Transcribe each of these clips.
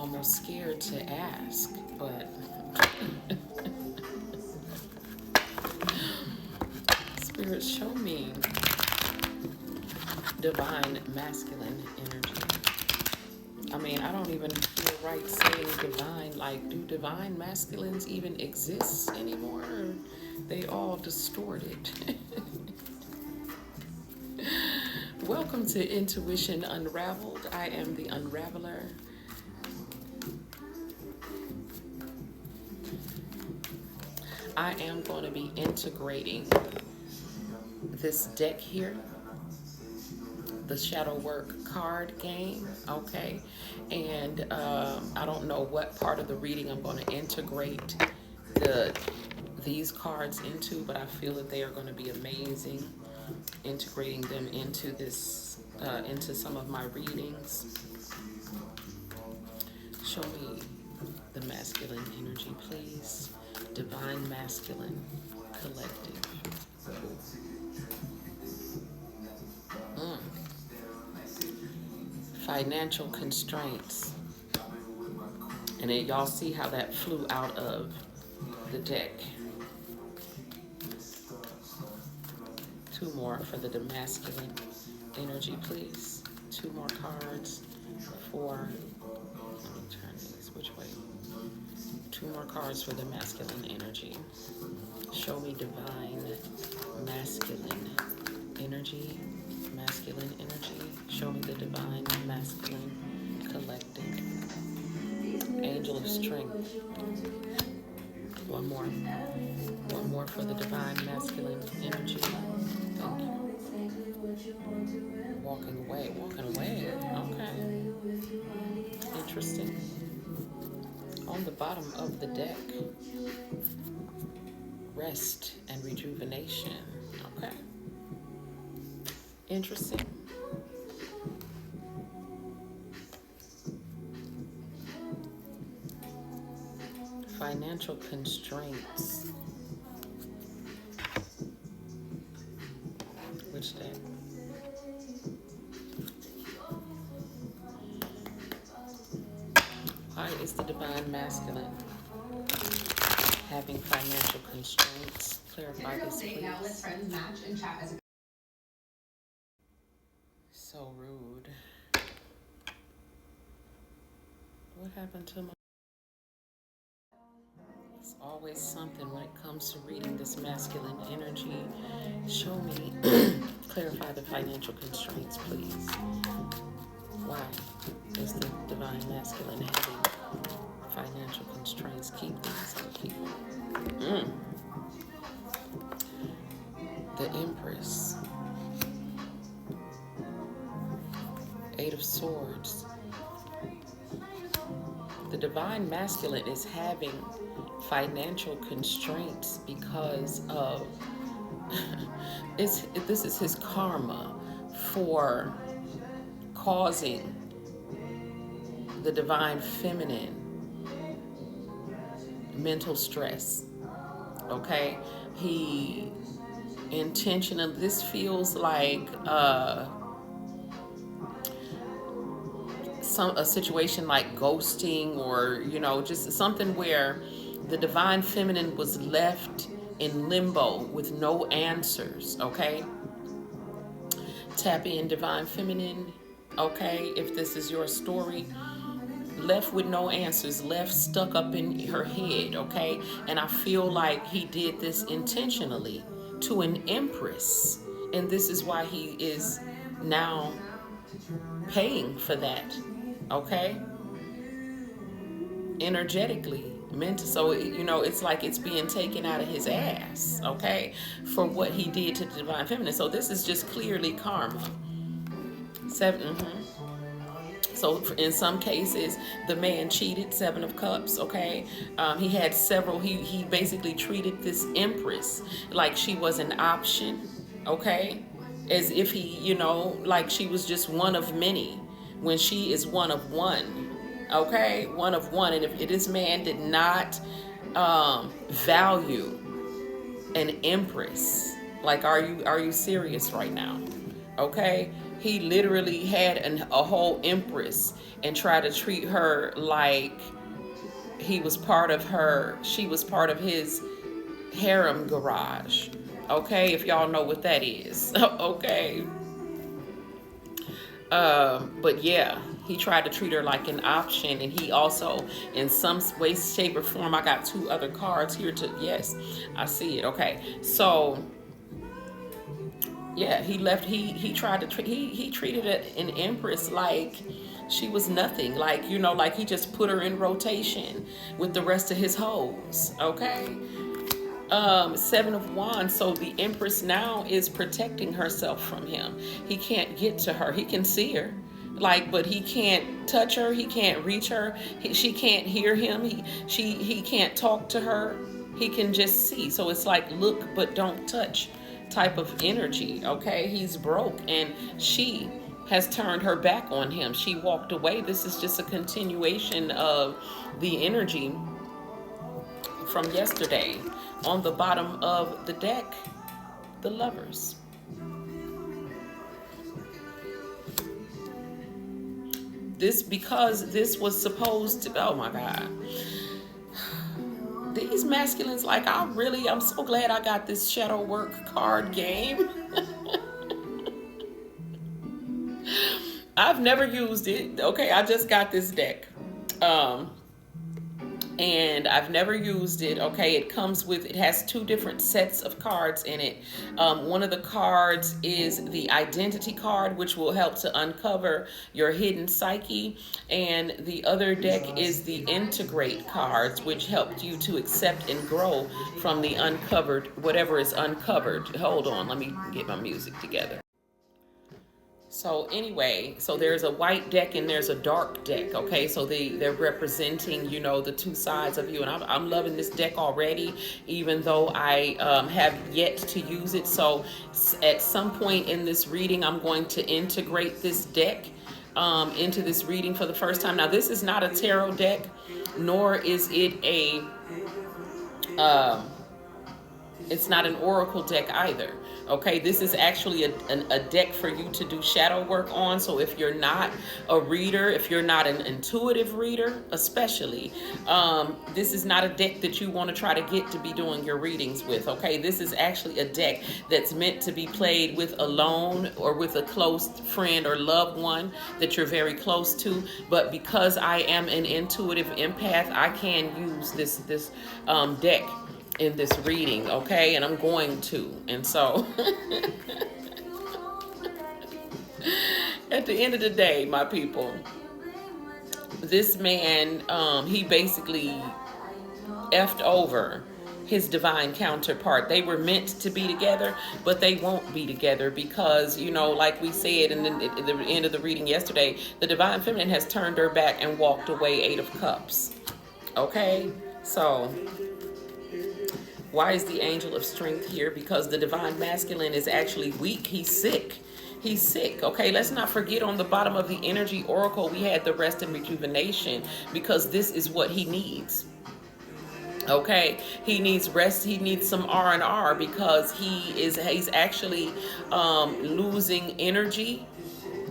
almost scared to ask, but Spirit, show me divine masculine energy. I mean, I don't even feel right saying divine. Like, do divine masculines even exist anymore? Or they all distorted? Welcome to Intuition Unraveled. I am the Unraveler. I am going to be integrating this deck here, the Shadow Work card game, okay? And I don't know what part of the reading I'm going to integrate these cards into, but I feel that they are going to be amazing, integrating them into this, into some of my readings. Show me the masculine energy, please. Divine masculine collective. Financial constraints. And then y'all see how that flew out of the deck. Two more for the masculine energy, please. Two more cards for, let me turn these, which way? Two more cards for the masculine energy. Show me divine masculine energy. Masculine energy. Show me the divine masculine collective. Angel of strength. One more. One more for the divine masculine energy. Thank you. Walking away. Walking away. Okay. Interesting. On the bottom of the deck, rest and rejuvenation. Okay. Interesting. Financial constraints. Which deck? Why is the divine masculine having financial constraints? Clarify this, please. So rude. What happened to my... It's always something when it comes to reading this masculine energy. Show me, clarify the financial constraints, please. Why is the divine masculine having financial constraints? Keep these on people. The Empress. Eight of Swords. The divine masculine is having financial constraints because of this is his karma for causing the divine feminine mental stress. Okay, he intentionally, this feels like a situation like ghosting, or just something where the divine feminine was left in limbo with no answers. Okay, tap in, divine feminine. Okay, if this is your story, left with no answers, left stuck up in her head. Okay, and I feel like he did this intentionally to an empress, and this is why he is now paying for that. Okay, energetically, mental. So it's like it's being taken out of his ass. Okay, for what he did to the divine feminine. So this is just clearly karma. Seven. So in some cases, the man cheated. Seven of Cups. Okay, he had several. He basically treated this empress like she was an option. Okay, as if he like she was just one of many, when she is one of one. Okay, one of one. And if this man did not value an empress, like, are you serious right now? Okay, he literally had a whole empress and tried to treat her like he was part of her, she was part of his harem garage. Okay, if y'all know what that is. Okay. But yeah, he tried to treat her like an option, and he also, in some way, shape, or form, I got two other cards here to, yes, I see it. Okay, so yeah, he left. He tried to treat. He treated an empress like she was nothing. Like, you know, like he just put her in rotation with the rest of his hoes. Okay. Seven of Wands. So the Empress now is protecting herself from him. He can't get to her. He can see her, like, but he can't touch her. He can't reach her. She can't hear him. He can't talk to her. He can just see. So it's like look but don't touch type of energy. Okay, he's broke, and she has turned her back on him. She walked away. This is just a continuation of the energy from yesterday. On the bottom of the deck, the Lovers. Because this was supposed to, oh my God. These masculines, like, I'm so glad I got this shadow work card game. I've never used it. Okay, I just got this deck. And I've never used it. Okay, it has two different sets of cards in it. One of the cards is the identity card, which will help to uncover your hidden psyche, and the other deck is the integrate cards, which help you to accept and grow from the uncovered, whatever is uncovered. Hold on, let me get my music together. So anyway, so there's a white deck and there's a dark deck. Okay, so they're representing, you know, the two sides of you, and I'm loving this deck already, even though I have yet to use it. So at some point in this reading, I'm going to integrate this deck into this reading for the first time. Now, this is not a tarot deck, nor is it it's not an oracle deck either. Okay, this is actually a deck for you to do shadow work on. So if you're not a reader, if you're not an intuitive reader, especially, this is not a deck that you want to try to get to be doing your readings with. Okay, this is actually a deck that's meant to be played with alone or with a close friend or loved one that you're very close to. But because I am an intuitive empath, I can use this deck in this reading, okay? And I'm going to. And so at the end of the day, my people, this man, he basically effed over his divine counterpart. They were meant to be together, but they won't be together because, you know, like we said in the end of the reading yesterday, the divine feminine has turned her back and walked away. Eight of Cups. Okay? So why is the angel of strength here? Because the divine masculine is actually weak. He's sick. He's sick. Okay, let's not forget on the bottom of the energy oracle, we had the rest and rejuvenation, because this is what he needs. Okay, he needs rest. He needs some R&R because he's actually losing energy.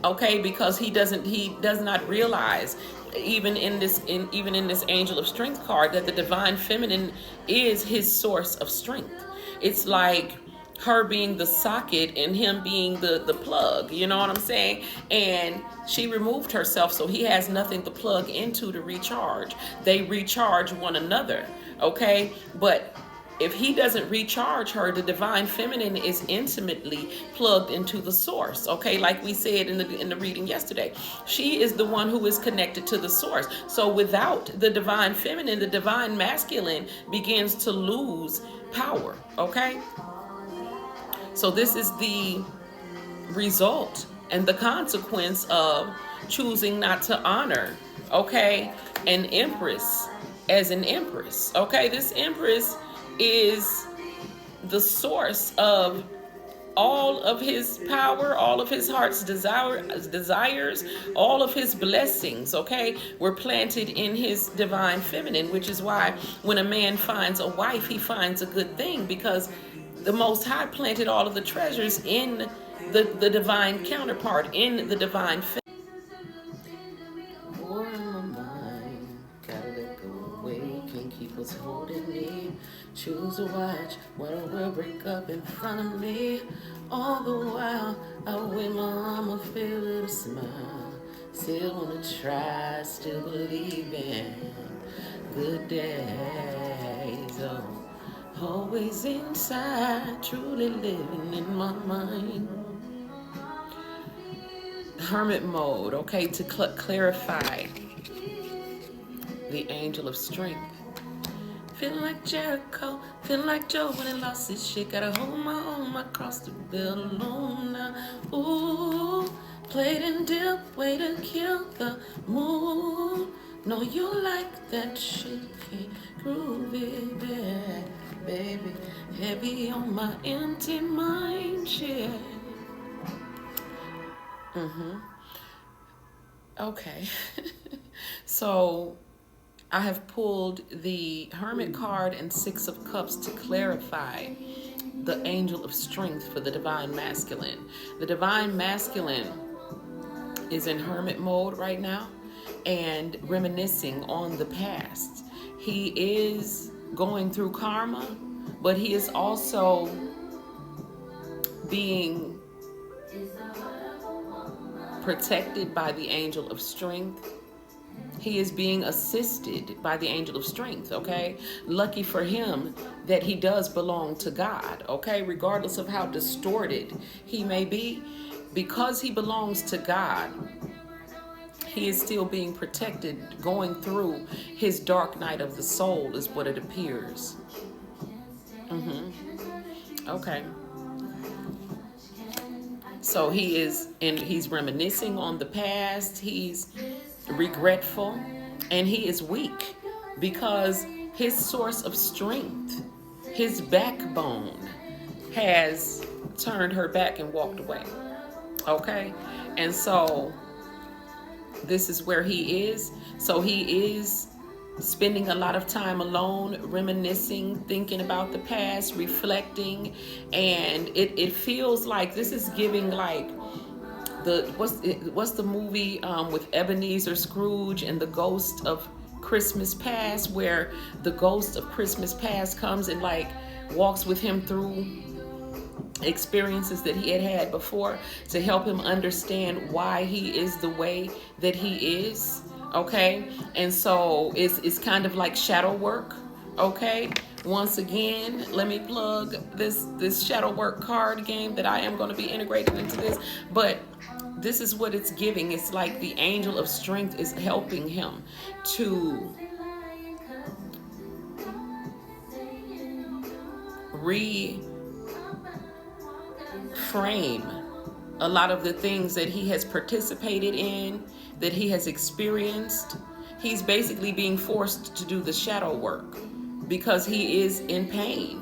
Okay, because he does not realize, even in this angel of strength card, that the divine feminine is his source of strength. It's like her being the socket and him being the plug, you know what I'm saying? And she removed herself, so he has nothing to plug into to recharge. They recharge one another, okay? But if he doesn't recharge her, the divine feminine is intimately plugged into the source. Okay, like we said in the reading yesterday, she is the one who is connected to the source. So without the divine feminine, the divine masculine begins to lose power. Okay, so this is the result and the consequence of choosing not to honor, okay, an empress as an empress. Okay, this empress is the source of all of his power, all of his heart's desires, all of his blessings, okay, were planted in his divine feminine, which is why when a man finds a wife, he finds a good thing, because the Most High planted all of the treasures in the divine counterpart in the divine feminine. War in my mind, gotta let go away, can't keep what's holding me. Choose to watch what will break up in front of me. All the while, I wait my arm, feel it a smile. Still wanna try, still believe in good days. Oh, always inside, truly living in my mind. Hermit mode, okay, to clarify the angel of strength. Feeling like Jericho, feeling like Joe when he lost his shit. Gotta hold my own, my cross to build alone now. Ooh, played and dip, way to kill the mood. Know you like that shit, groovy, baby. Heavy on my empty mind, shit. Okay. So I have pulled the Hermit card and Six of Cups to clarify the angel of strength for the divine masculine. The divine masculine is in hermit mode right now and reminiscing on the past. He is going through karma, but he is also being protected by the angel of strength. He is being assisted by the angel of strength, okay? Lucky for him that he does belong to God, okay? Regardless of how distorted he may be, because he belongs to God, he is still being protected, going through his dark night of the soul is what it appears. Okay. So he's reminiscing on the past, he's regretful, and he is weak because his source of strength, his backbone, has turned her back and walked away. Okay? And so this is where he is. So he is spending a lot of time alone, reminiscing, thinking about the past, reflecting, and it feels like this is giving like what's the movie with Ebenezer Scrooge and the ghost of Christmas Past, where the ghost of Christmas Past comes and like walks with him through experiences that he had before to help him understand why he is the way that he is. Okay, and so it's kind of like shadow work. Okay, once again, let me plug this shadow work card game that I am going to be integrated into this, but this is what it's giving. It's like the angel of strength is helping him to reframe a lot of the things that he has participated in, that he has experienced. He's basically being forced to do the shadow work because he is in pain,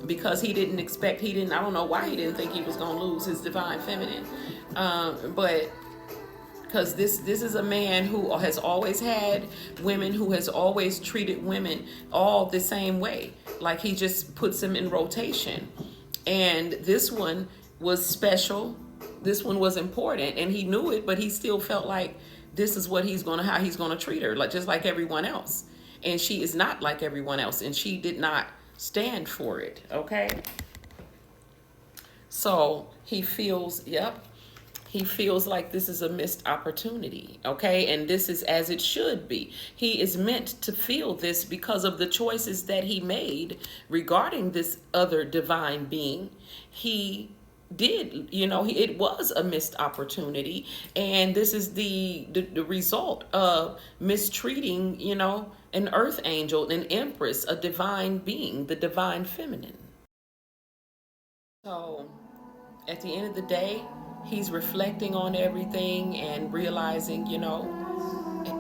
because I don't know why he didn't think he was going to lose his divine feminine. But because this is a man who has always had women, who has always treated women all the same way. Like he just puts them in rotation. And this one was special. This one was important, and he knew it, but he still felt like this is what how he's gonna treat her, like just like everyone else. And she is not like everyone else, and she did not stand for it. Okay. So he feels like this is a missed opportunity, okay? And this is as it should be. He is meant to feel this because of the choices that he made regarding this other divine being. He did, it was a missed opportunity, and this is the result of mistreating, an earth angel, an empress, a divine being, the divine feminine. So at the end of the day, he's reflecting on everything and realizing,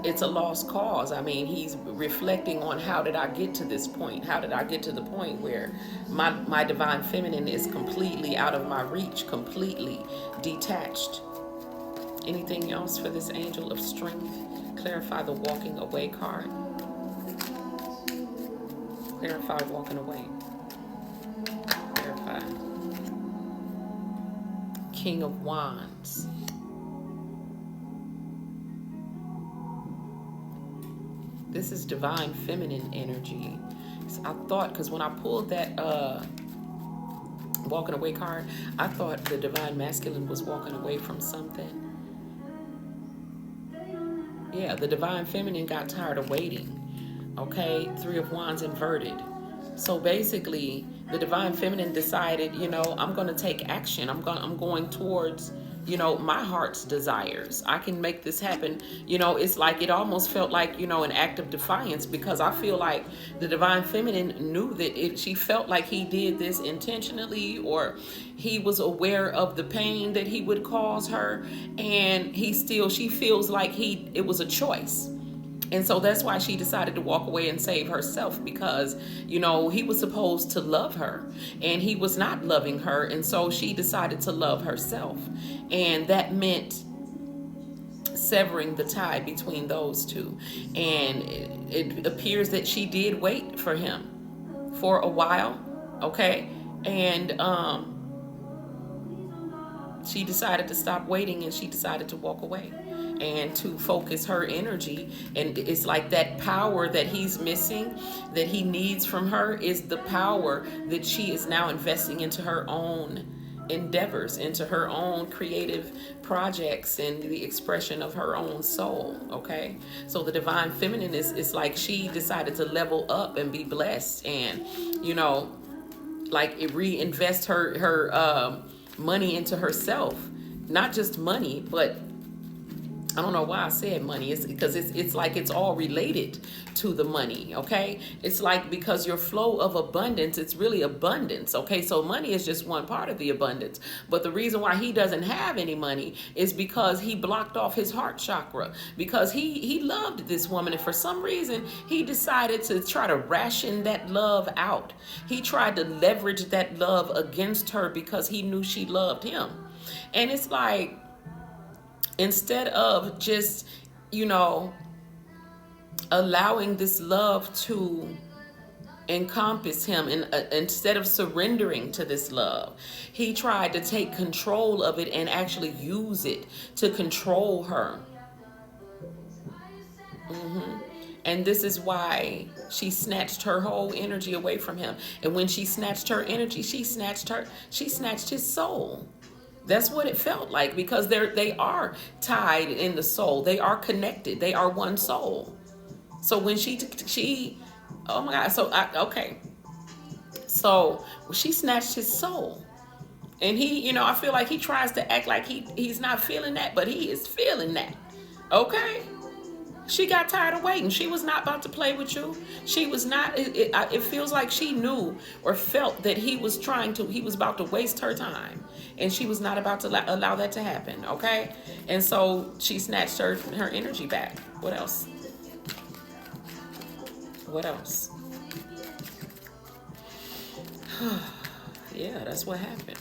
it's a lost cause. I mean, he's reflecting on how did I get to this point? How did I get to the point where my divine feminine is completely out of my reach, completely detached? Anything else for this angel of strength? Clarify the walking away card. Clarify walking away. Clarify. King of Wands. This is divine feminine energy. So I thought, because when I pulled that walking away card, I thought the divine masculine was walking away from something. Yeah, the divine feminine got tired of waiting. Okay, Three of Wands inverted. So basically, the divine feminine decided, you know, I'm going to take action. I'm going towards, you know, my heart's desires. I can make this happen. You know, it's like it almost felt like, you know, an act of defiance, because I feel like the divine feminine knew that she felt like he did this intentionally, or he was aware of the pain that he would cause her, and she feels like it was a choice. And so that's why she decided to walk away and save herself, because, you know, he was supposed to love her and he was not loving her. And so she decided to love herself. And that meant severing the tie between those two. And it appears that she did wait for him for a while. Okay. And, she decided to stop waiting, and she decided to walk away and to focus her energy. And it's like that power that he's missing, that he needs from her, is the power that she is now investing into her own endeavors, into her own creative projects and the expression of her own soul. Okay, so the divine feminine is like she decided to level up and be blessed, and, you know, like reinvest her money into herself. Not just money, but I don't know why I said money. It's because it's like it's all related to the money, okay? It's like, because your flow of abundance, it's really abundance, okay? So money is just one part of the abundance. But the reason why he doesn't have any money is because he blocked off his heart chakra, because he loved this woman, and for some reason he decided to try to ration that love out. He tried to leverage that love against her because he knew she loved him. And it's like, instead of just, you know, allowing this love to encompass him, and instead of surrendering to this love, he tried to take control of it and actually use it to control her. And this is why she snatched her whole energy away from him. And when she snatched her energy, she snatched his soul. That's what it felt like, because they are tied in the soul. They are connected. They are one soul. So when she oh my God. So she snatched his soul. And he, you know, I feel like he tries to act like he's not feeling that, but he is feeling that. Okay? She got tired of waiting. She was not about to play with you. She was not, it feels like she knew or felt that he was about to waste her time. And she was not about to allow that to happen, okay? And so she snatched her energy back. What else? What else? Yeah, that's what happened.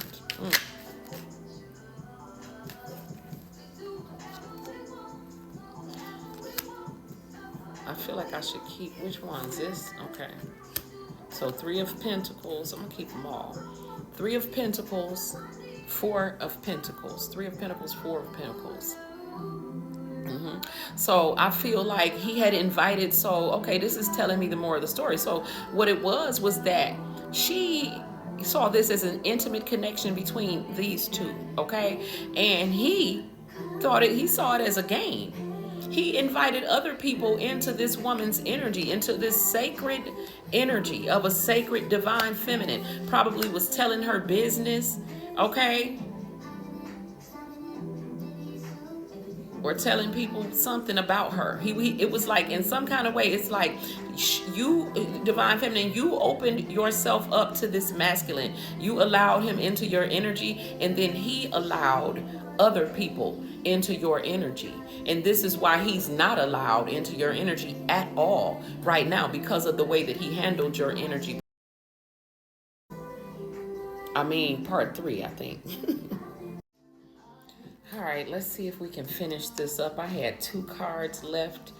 I feel like I should keep, which one's this? Okay. So Three of Pentacles, I'm going to keep them all. Three of Pentacles, Four of Pentacles. Three of Pentacles, Four of Pentacles. So I feel like he had invited, okay, this is telling me the more of the story. So what it was that she saw this as an intimate connection between these two, okay? And he saw it as a game. He invited other people into this woman's energy, into this sacred energy of a sacred divine feminine. Probably was telling her business, okay? Or telling people something about her. It was like, in some kind of way, it's like you, divine feminine, you opened yourself up to this masculine. You allowed him into your energy, and then he allowed other people into your energy. And this is why he's not allowed into your energy at all right now, because of the way that he handled your energy. I mean, part 3, I think. All right, let's see if we can finish this up. I had 2 cards left.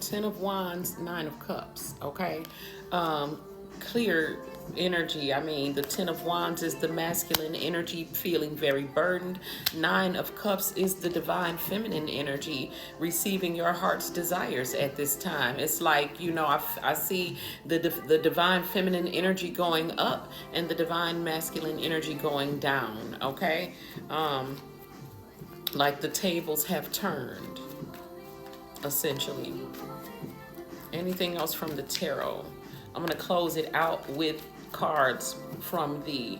Ten of Wands, 9 of Cups, okay? Clear energy. I mean, the Ten of Wands is the masculine energy, feeling very burdened. Nine of Cups is the divine feminine energy, receiving your heart's desires at this time. It's like, you know, I see the divine feminine energy going up and the divine masculine energy going down, okay? Like the tables have turned, essentially. Anything else from the tarot? I'm going to close it out with cards from the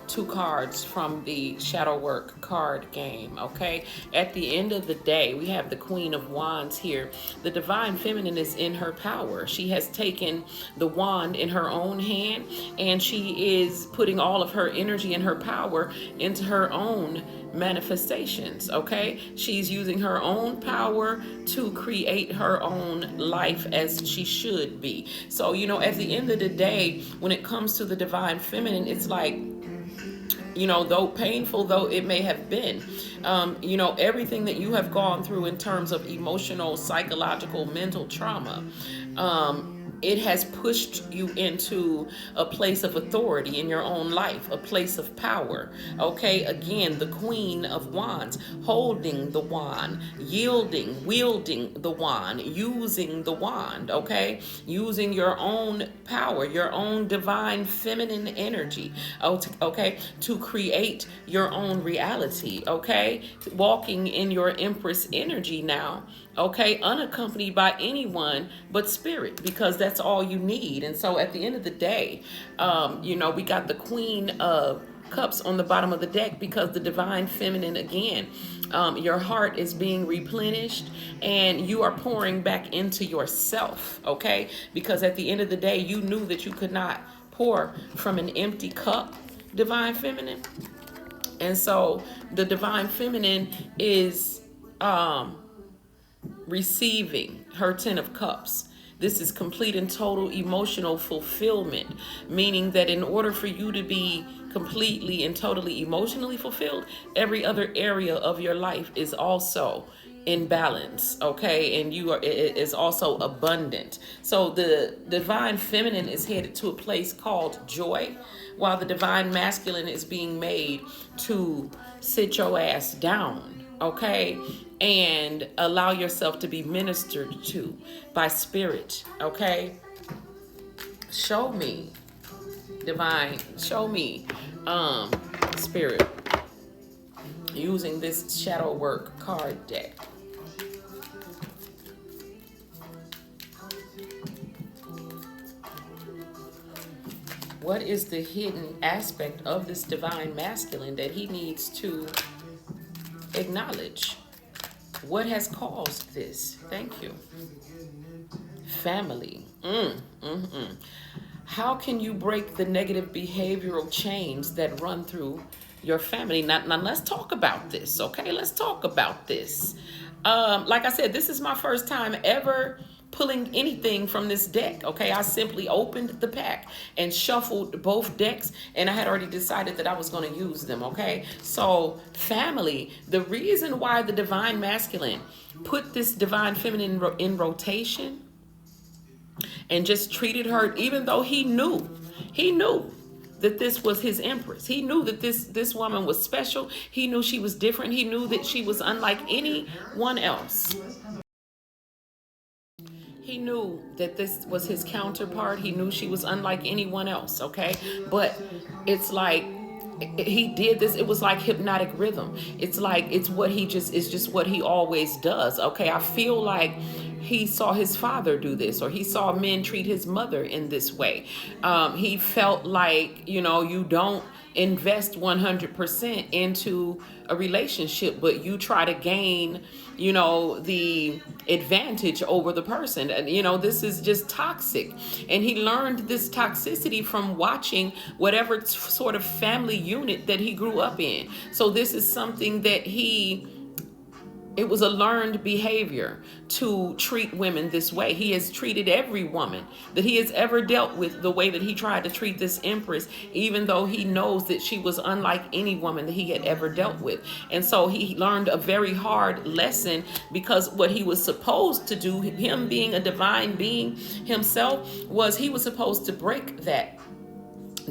two cards from the shadow work card game. Okay, at the end of the day, we have the Queen of Wands here. The divine feminine is in her power. She has taken the wand in her own hand, and she is putting all of her energy and her power into her own manifestations. Okay, she's using her own power to create her own life as she should be. So, you know, at the end of the day, when it comes to the divine feminine, it's like, you know, though painful though it may have been, you know, everything that you have gone through in terms of emotional, psychological, mental trauma, it has pushed you into a place of authority in your own life, a place of power. Okay, again, the Queen of Wands, holding the wand, yielding, wielding the wand, using the wand, okay, using your own power, your own divine feminine energy, okay, to create your own reality, okay, walking in your Empress energy now, okay, unaccompanied by anyone but spirit, because that's all you need. And so at the end of the day, you know, we got the Queen of Cups on the bottom of the deck, because the divine feminine, again, your heart is being replenished and you are pouring back into yourself, okay, because at the end of the day, you knew that you could not pour from an empty cup, divine feminine. And so the divine feminine is receiving her Ten of Cups. This is complete and total emotional fulfillment, meaning that in order for you to be completely and totally emotionally fulfilled, every other area of your life is also in balance, okay, and you are, it is also abundant. So the divine feminine is headed to a place called joy, while the divine masculine is being made to sit your ass down, okay, and allow yourself to be ministered to by spirit, okay? Show me, divine, show me, spirit, using this shadow work card deck. What is the hidden aspect of this divine masculine that he needs to acknowledge? What has caused this? Thank you. Family. How can you break the negative behavioral chains that run through your family? Now let's talk about this, okay? Let's talk about this. Like I said, this is my first time ever pulling anything from this deck, okay? I simply opened the pack and shuffled both decks, and I had already decided that I was going to use them, okay? So family, the reason why the divine masculine put this divine feminine in rotation and just treated her, even though he knew that this was his Empress. He knew that this woman was special. He knew she was different. He knew that she was unlike anyone else. He knew that this was his counterpart. He knew she was unlike anyone else, okay? But it's like he did this. It was like hypnotic rhythm. It's like it's just what he always does, okay? I feel like he saw his father do this, or he saw men treat his mother in this way. He felt like, you know, you don't invest 100% into a relationship, but you try to gain, you know, the advantage over the person. And, you know, this is just toxic. And he learned this toxicity from watching whatever sort of family unit that he grew up in. So this is something that it was a learned behavior to treat women this way. He has treated every woman that he has ever dealt with the way that he tried to treat this Empress, even though he knows that she was unlike any woman that he had ever dealt with. And so he learned a very hard lesson, because what he was supposed to do, him being a divine being himself, was he was supposed to break that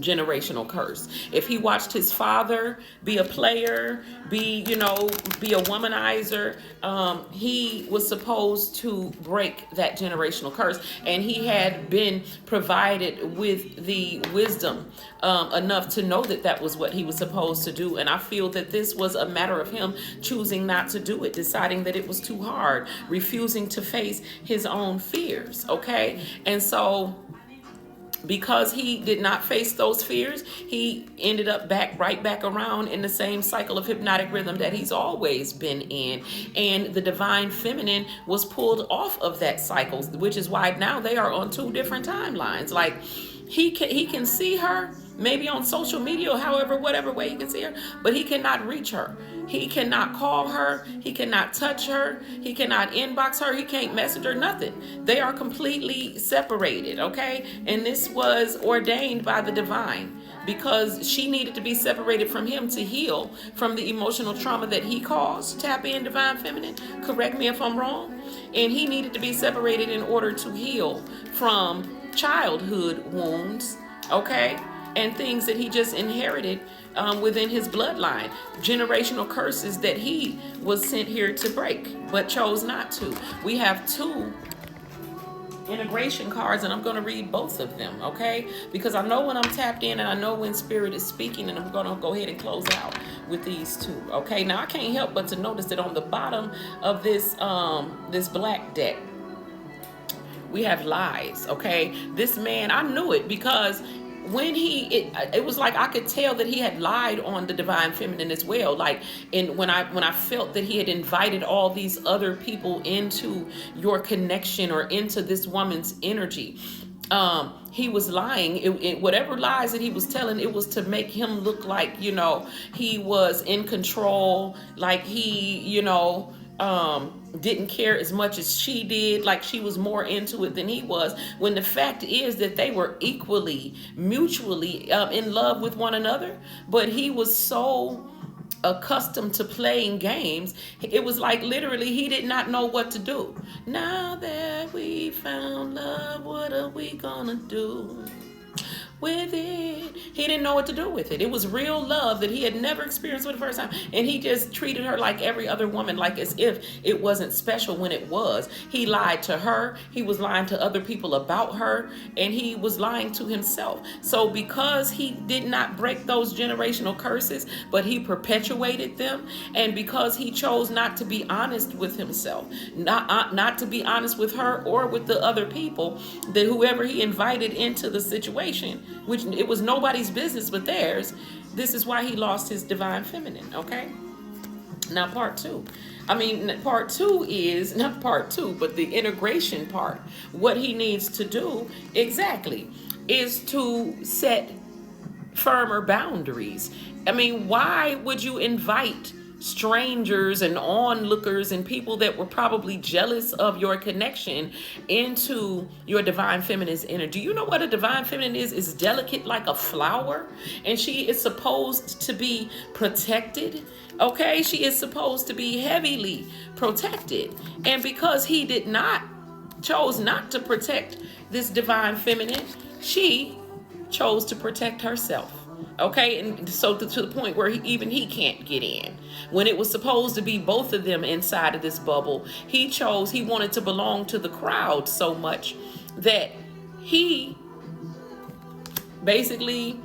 generational curse. If he watched his father be a player, be a womanizer, he was supposed to break that generational curse, and he had been provided with the wisdom enough to know that that was what he was supposed to do. And I feel that this was a matter of him choosing not to do it, deciding that it was too hard, refusing to face his own fears. Okay, and so because he did not face those fears, he ended up right back around in the same cycle of hypnotic rhythm that he's always been in. And the divine feminine was pulled off of that cycle, which is why now they are on two different timelines. Like he can see her maybe on social media or however, whatever way he can see her, but he cannot reach her. He cannot call her. He cannot touch her. He cannot inbox her. He can't message her, nothing. They are completely separated, okay? And this was ordained by the divine because she needed to be separated from him to heal from the emotional trauma that he caused. Tap in, divine feminine. Correct me if I'm wrong. And he needed to be separated in order to heal from childhood wounds, okay? And things that he just inherited within his bloodline, generational curses that he was sent here to break, but chose not to. We have two integration cards, and I'm going to read both of them, okay? Because I know when I'm tapped in, and I know when spirit is speaking, and I'm going to go ahead and close out with these two, okay? Now I can't help but to notice that on the bottom of this this black deck, we have lies, okay? This man, I knew it because when it was like I could tell that he had lied on the divine feminine as well. Like when I felt that he had invited all these other people into your connection or into this woman's energy, he was lying. Whatever lies that he was telling, it was to make him look like, he was in control, like he, didn't care as much as she did, like she was more into it than he was, when the fact is that they were equally, mutually in love with one another. But he was so accustomed to playing games, it was like literally he did not know what to do. Now that we found love, what are we gonna do with it? He didn't know what to do with it. It was real love that he had never experienced for the first time, and he just treated her like every other woman, like as if it wasn't special when it was. He lied to her, he was lying to other people about her, and he was lying to himself. So because he did not break those generational curses, but he perpetuated them, and because he chose not to be honest with himself, not to be honest with her or with the other people, that whoever he invited into the situation, which it was nobody's business but theirs, this is why he lost his divine feminine, okay? Now part two is, not part two, but the integration part. What he needs to do exactly is to set firmer boundaries. I mean, why would you invite strangers and onlookers and people that were probably jealous of your connection into your divine feminine's energy? You know what a divine feminine is? It's delicate like a flower, and she is supposed to be protected, okay? She is supposed to be heavily protected. And because he chose not to protect this divine feminine, she chose to protect herself. Okay, and so to the point where even he can't get in. When it was supposed to be both of them inside of this bubble, he wanted to belong to the crowd so much that he basically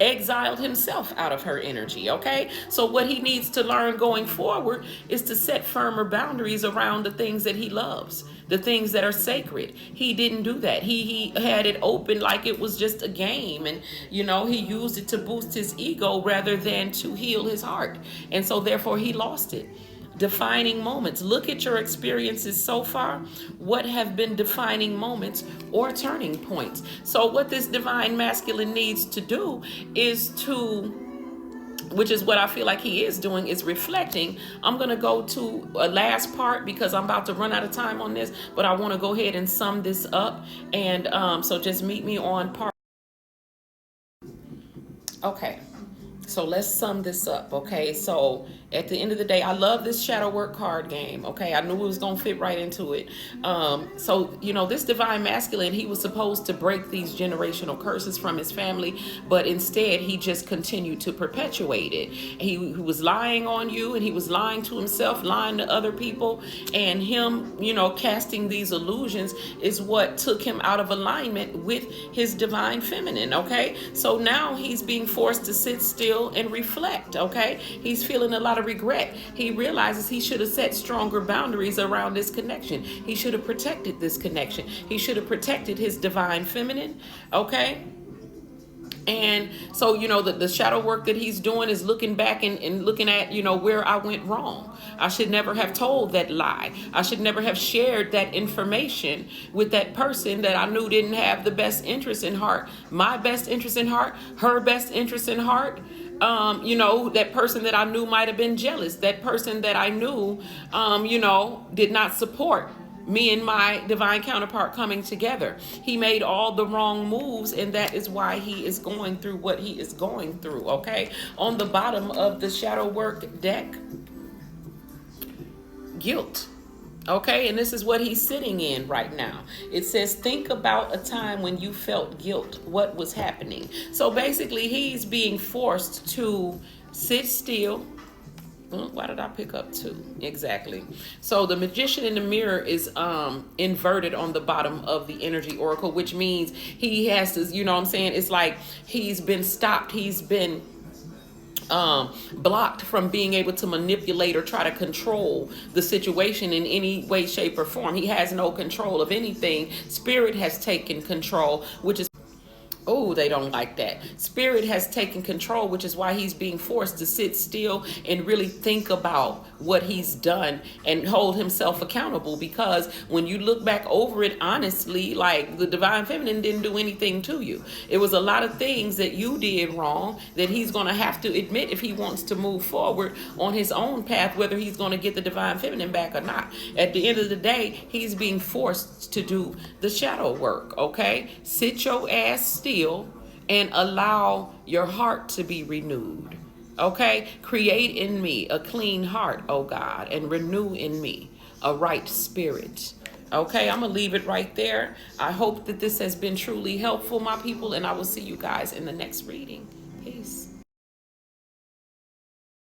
exiled himself out of her energy, okay? So what he needs to learn going forward is to set firmer boundaries around the things that he loves, the things that are sacred. He didn't do that. He had it open like it was just a game, and he used it to boost his ego rather than to heal his heart, and so therefore he lost it. Defining moments. Look at your experiences so far. What have been defining moments or turning points? So what this divine masculine needs to do is which is what I feel like he is doing, is reflecting. I'm going to go to a last part because I'm about to run out of time on this, but I want to go ahead and sum this up. And so just meet me on part. Okay. So let's sum this up, okay? So at the end of the day, I love this shadow work card game, okay? I knew it was going to fit right into it. So, you know, this divine masculine, he was supposed to break these generational curses from his family, but instead he just continued to perpetuate it. He was lying on you, and he was lying to himself, lying to other people, and him, you know, casting these illusions is what took him out of alignment with his divine feminine, okay? So now he's being forced to sit still and reflect, okay? He's feeling a lot of regret. He realizes he should have set stronger boundaries around this connection. He should have protected this connection. He should have protected his divine feminine, okay? And so, you know, the shadow work that he's doing is looking back and looking at, you know, where I went wrong. I should never have told that lie. I should never have shared that information with that person that I knew didn't have the best interest in heart, my best interest in heart, her best interest in heart. You know, that person that I knew might have been jealous, that person that I knew, you know, did not support me and my divine counterpart coming together. He made all the wrong moves, and that is why he is going through what he is going through, okay? On the bottom of the shadow work deck, guilt. Okay, and this is what he's sitting in right now. It says, think about a time when you felt guilt. What was happening? So basically, he's being forced to sit still. Why did I pick up two? Exactly. So the magician in the mirror is inverted on the bottom of the energy oracle, which means he has to, you know what I'm saying? It's like he's been stopped. He's been blocked from being able to manipulate or try to control the situation in any way, shape, or form. He has no control of anything. Spirit has taken control, which is, oh, they don't like that. Spirit has taken control, which is why he's being forced to sit still and really think about what he's done and hold himself accountable. Because when you look back over it honestly, like, the divine feminine didn't do anything to you. It was a lot of things that you did wrong that he's going to have to admit if he wants to move forward on his own path, whether he's going to get the divine feminine back or not. At the end of the day, he's being forced to do the shadow work, okay? Sit your ass still and allow your heart to be renewed. Okay? Create in me a clean heart, oh God, and renew in me a right spirit. Okay, I'm going to leave it right there. I hope that this has been truly helpful, my people, and I will see you guys in the next reading. Peace.